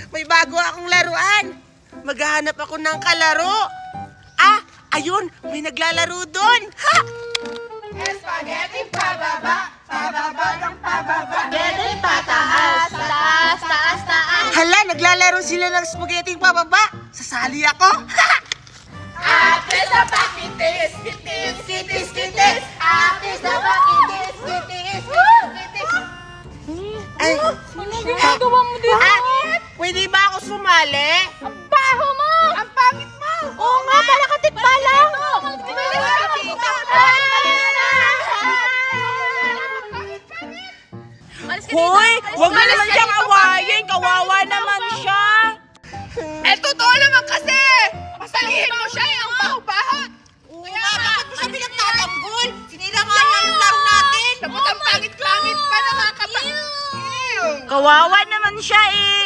May bago akong laruan. Maghahanap ako ng kalaro. Ah, ayun, may naglalaro doon. Ha! Spaghetti pababa, pababa ng pababa. Spaghetti pataas, taas, taas, taas. Hala, naglalaro sila ng spaghetti pababa. Sasali ako. Ate sa pakitis, kitis, kitis, kitis. Ate sa pakitis, kitis, kitis, kitis. Ay, Ano ginagawa mo dito? pwede ba ako sumali? Ang baho mo! Ang pangit mo! Oo nga, para katikpa lang! Hoy, wag mo naman siyang awayin. Kawawa naman siya. Eh, totoo naman kasi! Pasalihin mo siya eh, ang baho-baho! Kaya bakit mo siya pinagtatanggol? Sinira nga niya yung laro natin! Tapos ang pangit-pangit pa, nakakaba! Kawawa naman siya eh.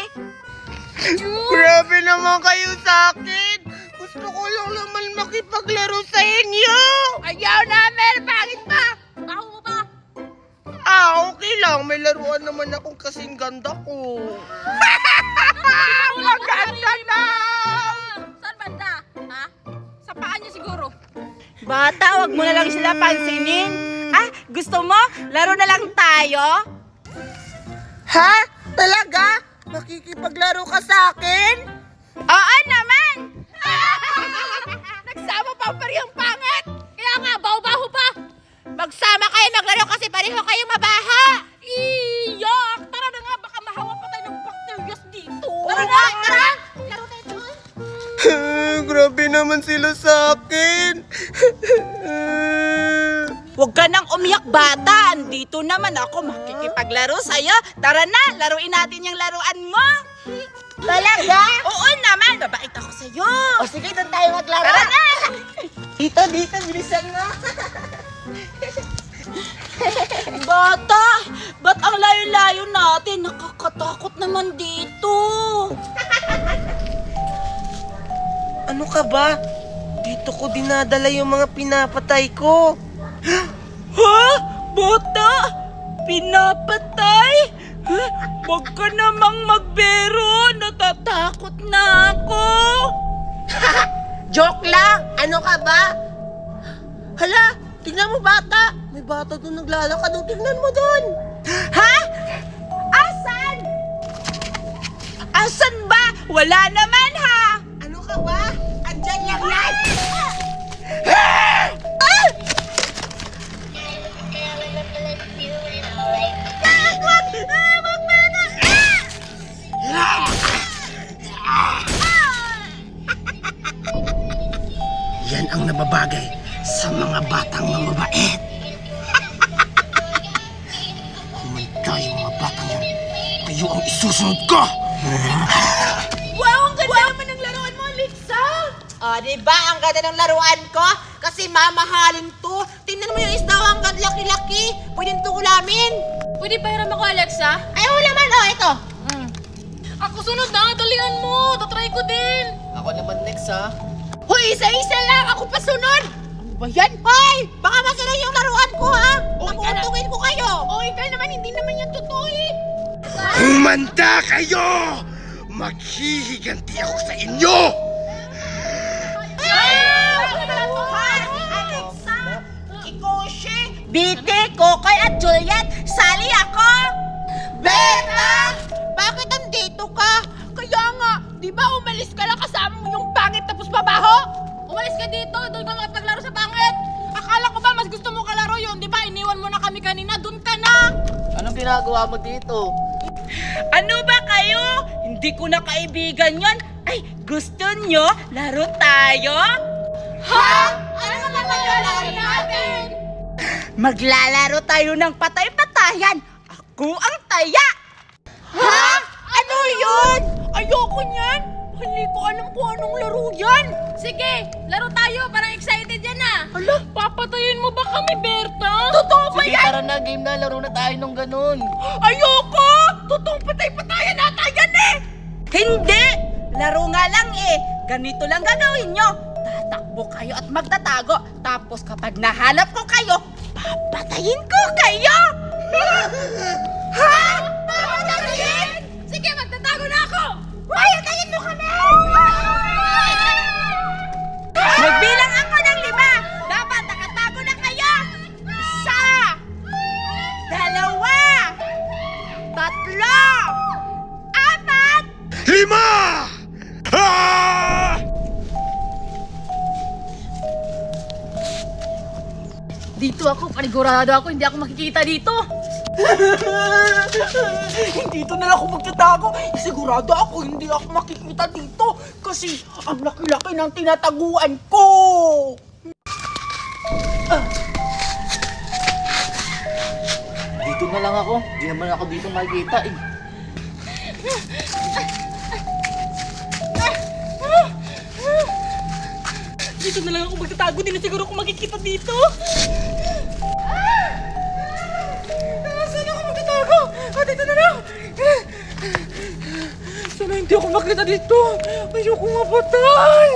Grabe naman kayo sa akin. Gusto ko lang naman makipaglaro sa inyo. Ayaw namin! Pangit pa! Baho mo ba? Ah, okay lang. May laruan naman akong kasing ganda ko. Maganda na! Saan banda? Ha? Sa paa niya siguro. Bata, wag mo na lang sila pansinin. Ah, gusto mo? Laro na lang tayo? Ha? Talaga? Makikipaglaro ka sa akin? Oo naman! Nagsama pa parehong pangit! Kaya nga, baho-baho pa! Magsama kayo maglaro kasi pareho kayong mabaha! Iyak! Tara na nga, baka mahawa pa tayo ng bacterias dito. Tara na! Tara! Laro tayo ito! Grabe naman sila sa akin. Huwag ka nang umiyak, bata. Andito naman ako makikipaglaro sa'yo. Tara na, laruin natin yung laruan mo. Talaga? Oo naman, babait ako sa'yo. O sige, doon tayo maglaro. Tara na! Dito, bilisan mo. Bata, ba't ang layo-layo natin? Nakakatakot naman dito. Ano ka ba? Dito ko dinadala yung mga pinapatay ko. Ha? Bata? Pinapatay? Huwag ka namang magbero. Natatakot na ako. Joke lang. Ano ka ba? Hala, tingnan mo bata. May bata doon naglalakad. Tingnan mo doon. Ha? Asan? Asan ba? Wala naman ha. Ano ka ba? Andyan lang yan. Yan ang nababagay sa mga batang mamabait. Kumanta yung mga batang yan. Kayo ang isusunod ko! Wow! Ang ganda naman ng laruan mo, Alexa! Oh, diba? Ang ganda ng laruan ko? Kasi mamahalin to. Tingnan mo yung isda, ang laki-laki. Pwede ito ulamin. Pwede pahiram ako, Alexa? Ayaw naman, oh, ito. Ako sunod na, dalian mo. Tatry ko din. Ako naman next ha. Hoy, isa-isa lang! Ako pa sunod! Ano ba yan? Hoy! Baka masira yung laruan ko, ha? Oy, Nakuuntungin ko kayo. O, ikaw naman, hindi naman yan totoo eh! Humanda kayo! Maghihiganti ako sa inyo! Alexa, Ikoshi, Bite, Kokoy at Juliet, sali ako! Beta! Bakit andito ka? Kaya nga, di ba umalis ka lang kasama mo yung pangit tapos mabaho? Umalis ka dito, doon ka mapaglaro sa pangit. Akala ko ba mas gusto mo kalaro yun, di ba? Iniwan mo na kami kanina, doon ka na. Anong ginagawa mo dito? Ano ba kayo? Hindi ko na kaibigan yon. Ay, gusto nyo? Laro tayo? Ha? Ano naman malalaro natin? Maglalaro tayo ng patay-patayan. Ako ang taya. Ha? Ano yun? Ayoko niyan! Hindi ko alam kung anong laro yan! Sige, laro tayo, parang excited yan ah. Hala, Papatayin mo ba kami, Berta? totoo ba Sige, yan? tara na, game na. Laro na tayo nung ganun. Ayoko! Totoong patay-patayan nata yan eh! Hindi! Laro nga lang eh. Ganito lang gagawin nyo. Tatakbo kayo at magtatago. Tapos kapag nahanap ko kayo, papatayin ko kayo! Ha? Papatayin? Sige, magtatago na ako. Lima! Ah! Dito ako, panigurado ako, hindi ako makikita dito. Dito na lang ako magtatago. Sigurado ako hindi ako makikita dito. Kasi ang laki-laki ng tinataguan ko. Dito na lang ako. Hindi naman ako dito makikita eh. Dito na lang ako magtatago, hindi na siguro ako makikita dito. Saan ako magtatago? Dito na lang. Sana hindi ako makita dito. Ayoko mapatay.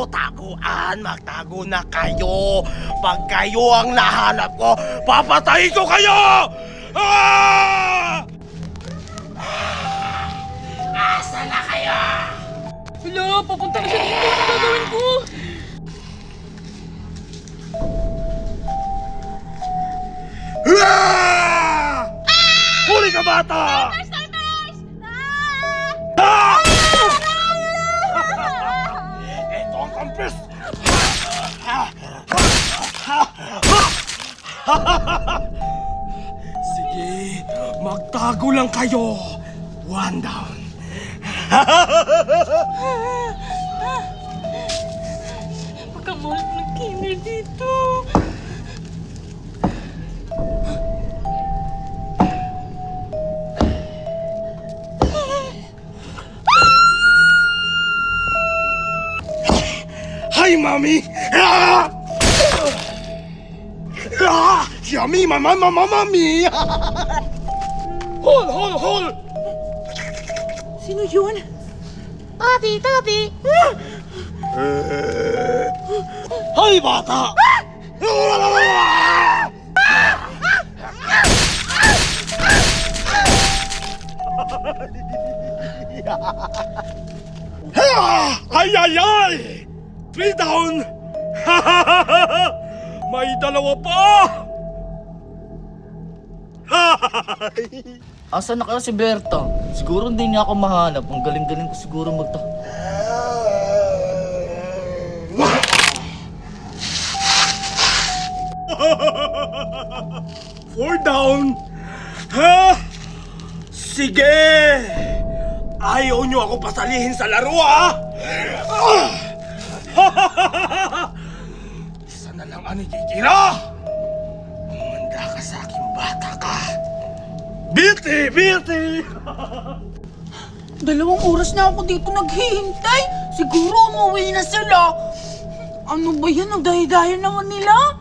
Taguan, magtago na kayo. Pag kayo ang nahanap ko, papatayin ko kayo! Ah! Asa na kayo? Wala, papunta na siya dito. Ano gagawin ko? Ah! Huli ka, bata! Ah! Ito ang kampis! Sige, magtago lang kayo. One down. Pagkamahal ng killer dito. Hi, Mommy! Ah! Ah! Yummy, mama, mommy! Hold! Sino yun? Tati! Hi, bata! Ay! 3 down! May dalawa pa! Asan na kaya si Berta? Siguro hindi niya ako mahanap. Ang galing-galing ko siguro magta... Four down! Ha? Sige! Ayaw niyo ako pasalihin sa laro, ha? Isa na lang ang ititira! Umanda ka sa aking bata ka! Beauty! 2 oras na ako dito naghihintay. Siguro umuwi na sila. Ano ba yan? Ang dahi-dahi naman nila.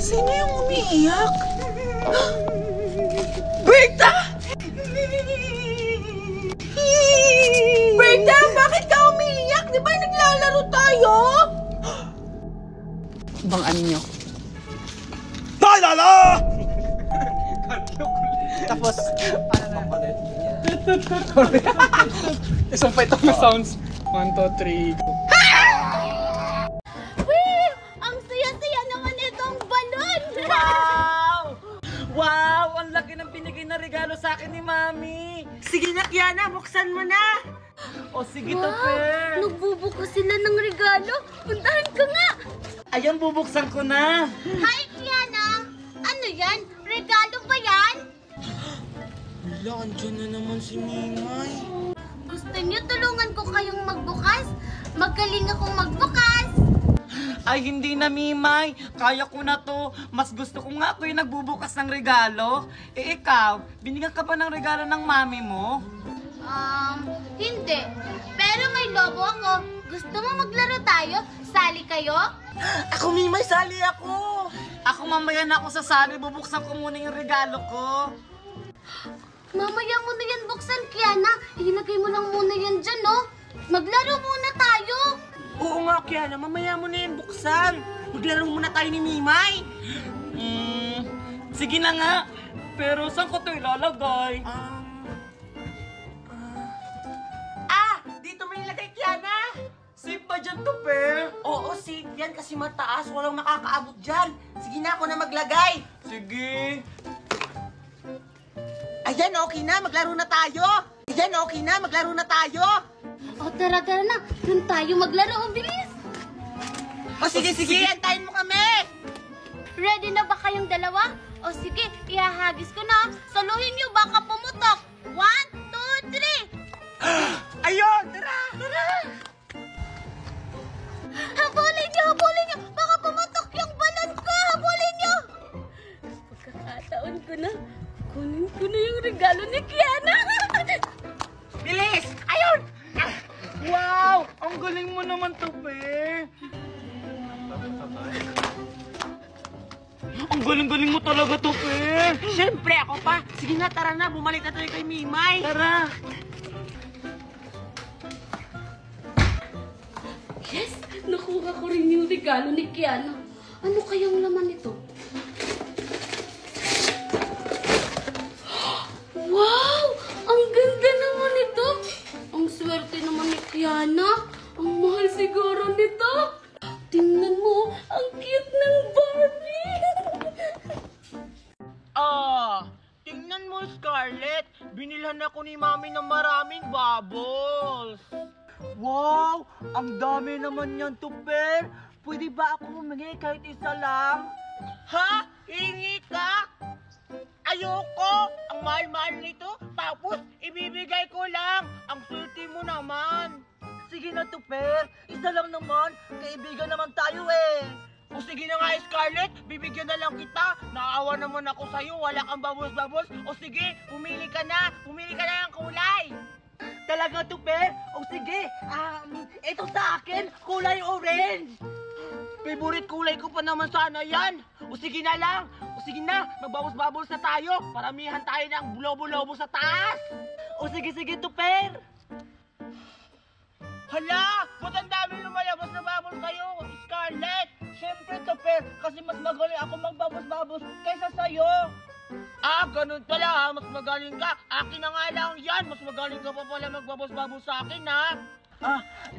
Sino yung umiiyak? Berta! Berta, bakit ka umiiyak? Di ba naglalaro tayo? Bang ano nyo? Naalala! Tapos, isang pa itong sounds. 1, 2, 3, go. Ang saya-saya naman itong balon! Wow! Ang laki ng binigay na regalo sa akin ni Mami. Sige na, Kiana, buksan mo na. O sige, Topper. Nagbubukas sila ng regalo. Puntahan ka nga! Ayan, bubuksan ko na. Hi, Kiana! Ano yan? Regalo ba yan? Wala, andyan na naman si Mimay. Gusto niyo tulungan ko kayong magbukas? Magaling akong magbukas! Ay, hindi na, Mimay. Kaya ko na to. Mas gusto ko nga ako yung nagbubukas ng regalo. Eh, ikaw, binigyan ka ba ng regalo ng mami mo? Hindi. Pero may lobo ako. Gusto mo maglaro tayo? Sali kayo? Ako, Mimay, sali ako. Ako mamaya na ako sasali. Bubuksan ko muna yung regalo ko. Mamaya mo na yan buksan, Kiana. Ilagay mo lang muna yan dyan, no? Maglaro muna tayo. Oo nga, Kiana. Mamaya mo na yan buksan. Maglaro muna tayo ni Mimay. Sige na nga. Pero saan ko ito ilalagay? Dito mo nilagay, Kiana. Si ba dyan, Tuper? Oo, safe yan kasi mataas. Walang makakaabot dyan. Sige na, ako na maglagay. Sige. Ayan, okay na. Maglaro na tayo. Ayan, okay na. Maglaro na tayo. O tara na, dun tayo maglaro, bilis! O sige, antayin mo kami. Ready na ba kayong dalawa? O sige, ihahagis ko na. Saluhin niyo, baka pumutok. 1, 2, 3! Ayun, tara. Habulin niyo! Baka pumutok yung balon ko! Habulin niyo! Pagkakataon ko na, kunin ko na yung regalo ni Kiana! Bilis. Ayun. Wow! Ang galing mo naman, Tuper. Ang galing-galing mo talaga, Tuper. Siyempre, ako pa. Sige na, tara na. Bumalik na tayo kay Mimay. Tara. Yes! Nakuha ko rin yung regalo ni Kiana. Ano kayang laman nito? Wow! Ang ganda naman nito! Ang swerte naman ni Kiana. Ang mahal siguro nito. Tingnan mo, ang cute ng Barbie! Tingnan mo, Scarlett. Binilhan ako ni Mami ng maraming bubbles. Wow! Ang dami naman yan, Tuper. Pwede ba ako humingi kahit isa lang? Ha? Hingi ka? Ayoko! Ang mahal-mahal nito, tapos ibibigay ko lang. Ang swerte mo naman. Sige na, Tuper. Isa lang naman. Kaibigan naman tayo eh. O sige na nga, Scarlett, bibigyan na lang kita. Naawa naman ako sa'yo, wala kang babos-babos. O sige, pumili ka na ng kulay. Talaga, Tuper? O sige, ito sa akin, kulay orange. Favorite kulay ko pa naman sana yan. O sige na lang. O sige na, magbabos-babos na tayo. Paramihan tayo ng lobo-lobo sa taas. O sige, Tuper. Hala, ba't ang dami lumalabas na babos kayo, Scarlett? Siyempre, Tuper, kasi mas magaling ako magbabos-babos kaysa sa'yo. Ganun pala ha, mas magaling ka. Akin na nga lang yan, mas magaling ka pa pala magbabos-babos sa akin ha.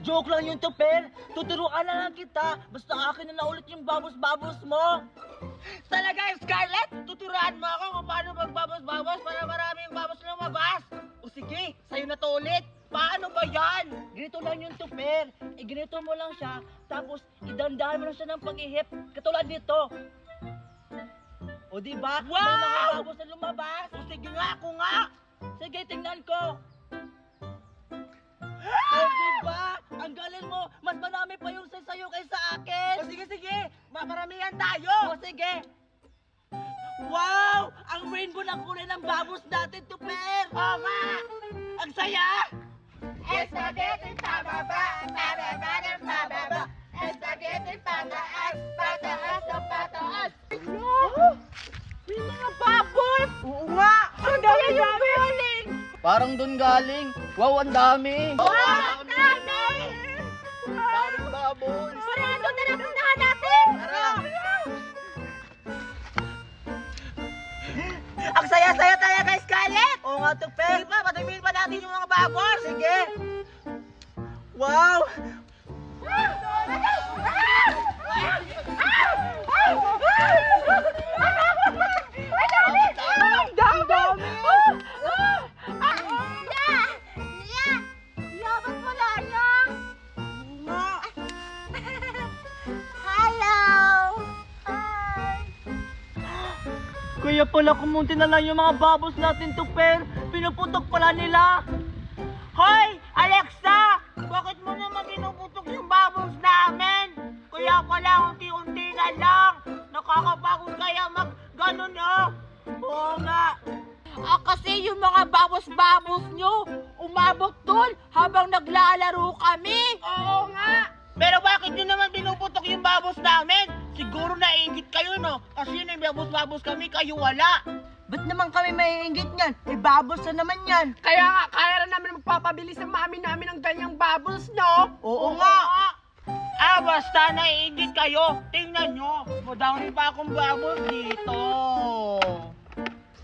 Joke lang yun, Tuper. Tuturuan na lang kita. Basta akin na ulit yung babos-babos mo. Talaga, Scarlett, tuturuan mo ako kung paano magbabos-babos para maraming babos lumabas. O sige, sa'yo na to ulit. Paano ba yan? Ganito lang yung Tuper. Ganito mo lang siya, tapos idandahan mo lang siya ng pag-ihip. Katulad nito. O diba? Wow! May mga babos na lumabas. O sige nga, ako nga. Sige, tingnan ko. O diba? Ang galing mo. Mas marami pa yung sa'yo kaysa akin. O sige, maparamihan tayo. O sige. Wow! Ang rainbow ng kulay ng babos natin, Tuper. Oo nga. Ang saya. Spaghetti pababa, pababa ng pababa. Spaghetti pataas, pataas ng pataas. May mga babos. Oo nga. Ang dami galing. Parang doon galing. Wow, ang dami. Wow, dami! Daming babos. Parado, tara, puntahan natin! Ang saya-saya tayo guys, Scarlett. Oo nga, Tuper. Sige pa, patayin pa natin yung mga babos. Sige. Wow! Ang dami. Yabat mo na yan! Hello! Hi! Kaya pala kumunti na lang yung mga babos natin, Tuper. Pinuputok pala nila. Hoy, Alexa! Bakit mo naman pinuputok yung babos namin? Kaya pala unti-unti na lang. Nakakapagod kaya mag-ganon Oo nga. Kasi yung mga babos-babos nyo, umabot dun habang naglalaro kami. Oo nga. Pero bakit nyo naman pinuputok yung babos namin? Siguro naiingit kayo, no? Kasi yung babos-babos kami, kayo wala. Ba't naman kami maiinggit niyan? Eh, babos na naman yan. Kaya nga, kaya na namin magpapabili sa mami namin ng ganyang bubbles, no? Oo nga. Basta naiingit kayo. Tingnan nyo, madami pa akong bubbles dito.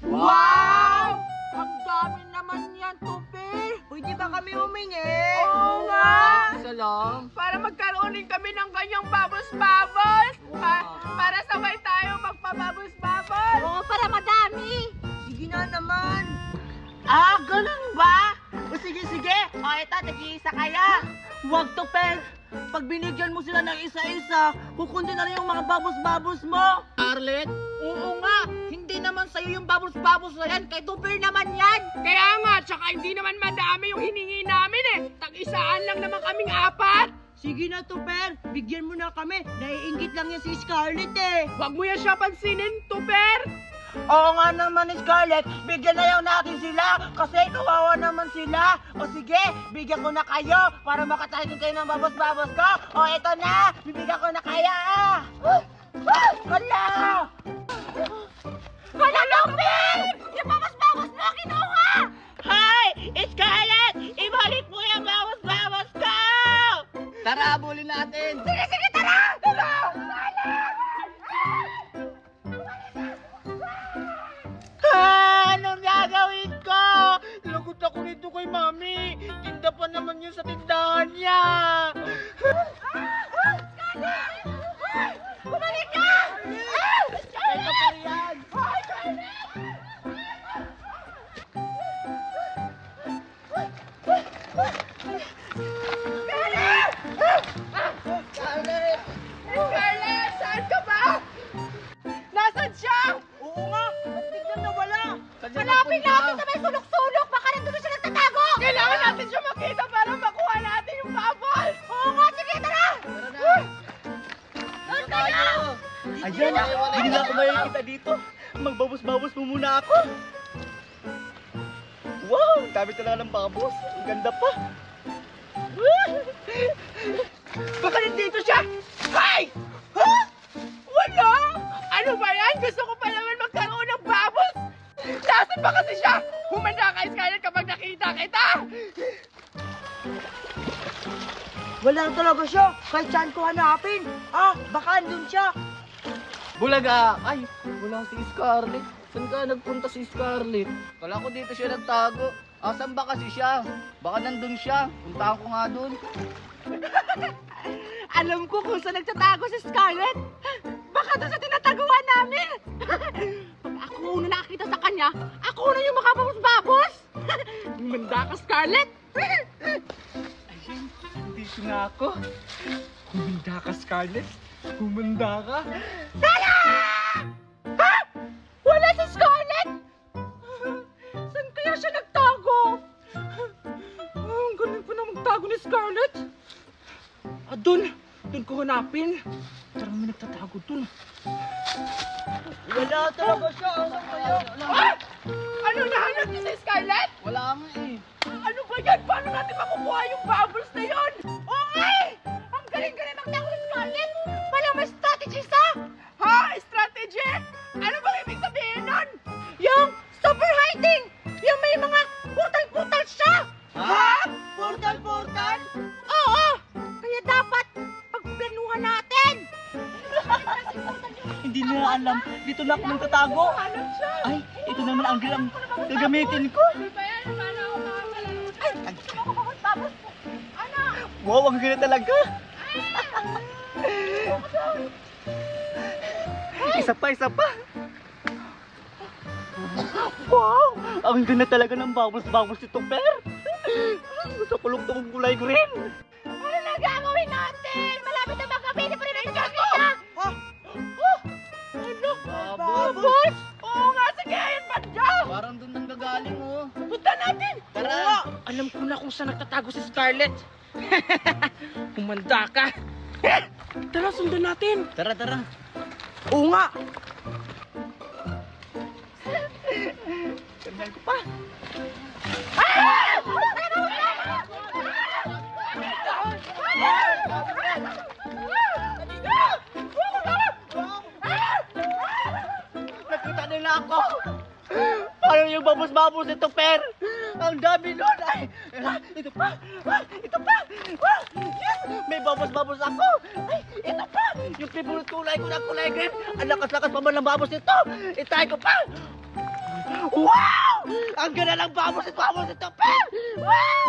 Wow! Ang dami naman yan, Tupi. Pwede ba kami humingi? Oo nga. Isa lang. Para magkaroon din kami ng kanyang bubbles-bubbles. Para sabay tayo magpa-bubbles-bubbles. Oo, para madami. Sige na naman. Ah, ganun ba? O sige, sige. O ito, nag-iisa kaya. Huwag to, Per. Pag binigyan mo sila ng isa-isa, kukundi na rin yung mga bubbles-bubbles mo. Scarlett? Oo nga. Hindi naman sa'yo yung bubbles-bubbles na yan. Kay Tupper naman yan. Kaya nga, tsaka hindi naman madami yung hiningi namin eh. Tag-isaan lang naman kaming 4. Sige na to, Per. Bigyan mo na kami. Naiingit lang yan si Scarlett eh. Huwag mo yan siya pansinin, Tupper. Oo nga naman, Scarlett. Bigyan na lang natin sila kasi kawawa naman sila. O sige, bigyan ko na kayo para makatayin kayo ng babos-babos ko. O eto na, bibigyan ko na kaya. Hala! Hala, Tupper! Yung babas-babas mo, kinuha! Hoy! Scarlett! Ibalik mo yung bubbles-bubbles ko! Tara, abulin natin! Sige, sige, tara! Tara! Anong gagawin ko? Lagot ako nito kay Mami. Tinda pa naman yun sa tindahan niya. Bumalik ka! Ito pa riyan. Scarlett, saan ka ba? Nasaan siya? Oo nga, ba't biglang nawala? Hanapin natin sa may sulok-sulok! Baka nandun siya nagtatago! Kailangan natin siya makita para makuha natin yung bubbles. Oo nga, sige, tara! Doon tayo! Ayan, hindi na ako makikita dito. Magbabos-babos mo muna ako. Wow, ang dami talaga ng babos. Ang ganda pa. Baka nandito siya. Hay! Ha? Wala! Ano ba yan? Gusto ko pa naman magkaroon ng bubbles. Nasaan ba kasi siya? Humanda ka, Scarlett, kapag nakita kita. Wala talaga siya. Kahit saan ko hanapin. Baka andun siya. Bulaga! Ay, wala si Scarlett. Saan ka nagpunta si Scarlett? Kala ko dito siya nagtago. Asan ba kasi siya? Baka nandun siya. Puntahan ko nga dun. Alam ko kung saan nagtatago si Scarlett. Baka doon sa tinataguan namin. Pag ako una nakakita sa kanya, ako na yung makababos-babos. Manda ka, Scarlett. Ayun, dito na ako. Humanda ka, Scarlett. Humanda ka. Ha? Wala si Scarlett? Saan kaya siya nagtago? Ang galing pa na magtago ni Scarlett. Doon ko hanapin. Parang may nagtatago doon. Wala talaga siya. Asan kaya? Ano nahanap niyo si Scarlett? Wala nga eh. Ano ba yan? Paano natin makukuha yung bubbles na yun? Okay! Ang galing-galing magtago ni Scarlett! Walang may strategy sa? Ha? Strategy? Ano bang ibig sabihin nun? Yung super hiding! Yung may mga portal-portal siya! Ha? Portal-portal? Oo! Kaya dapat pagplanuhan natin! Hindi nila alam. Dito na ako nagtatago. Hanap siya! Ay, ito naman ang gagamitin ko. Wow, ang ganda talaga. Isa pa, isa pa. Wow, ang ganda talaga ng bubbles-bubbles nito, Per. Gusto ko lang itong kulay green. Ano na gagawin natin? Malapit na magkabi, di pa rin natin nakita! Bubbles? Oo nga, sige, ayun pa dyan! Parang dun nang gagaling oh. Punta natin! Tara! Alam ko na kung saan nagtatago si Scarlett. Humanda ka. Tara, sundan natin. Tara, tara. Oo nga. Ganda ko pa. Nakita nila ako. Paano yung babos-babos nito, Per? Ang dami nun. Ay, ito pa. Ito pa. Yes! May babos-babos ako. Ay, ito pa. Yung favorite kulay ko na kulay green. Ang lakas-lakas pa man ng babos nito. Itay ko pa. Wow! Ang ganda ng babos nito, Per! Wow!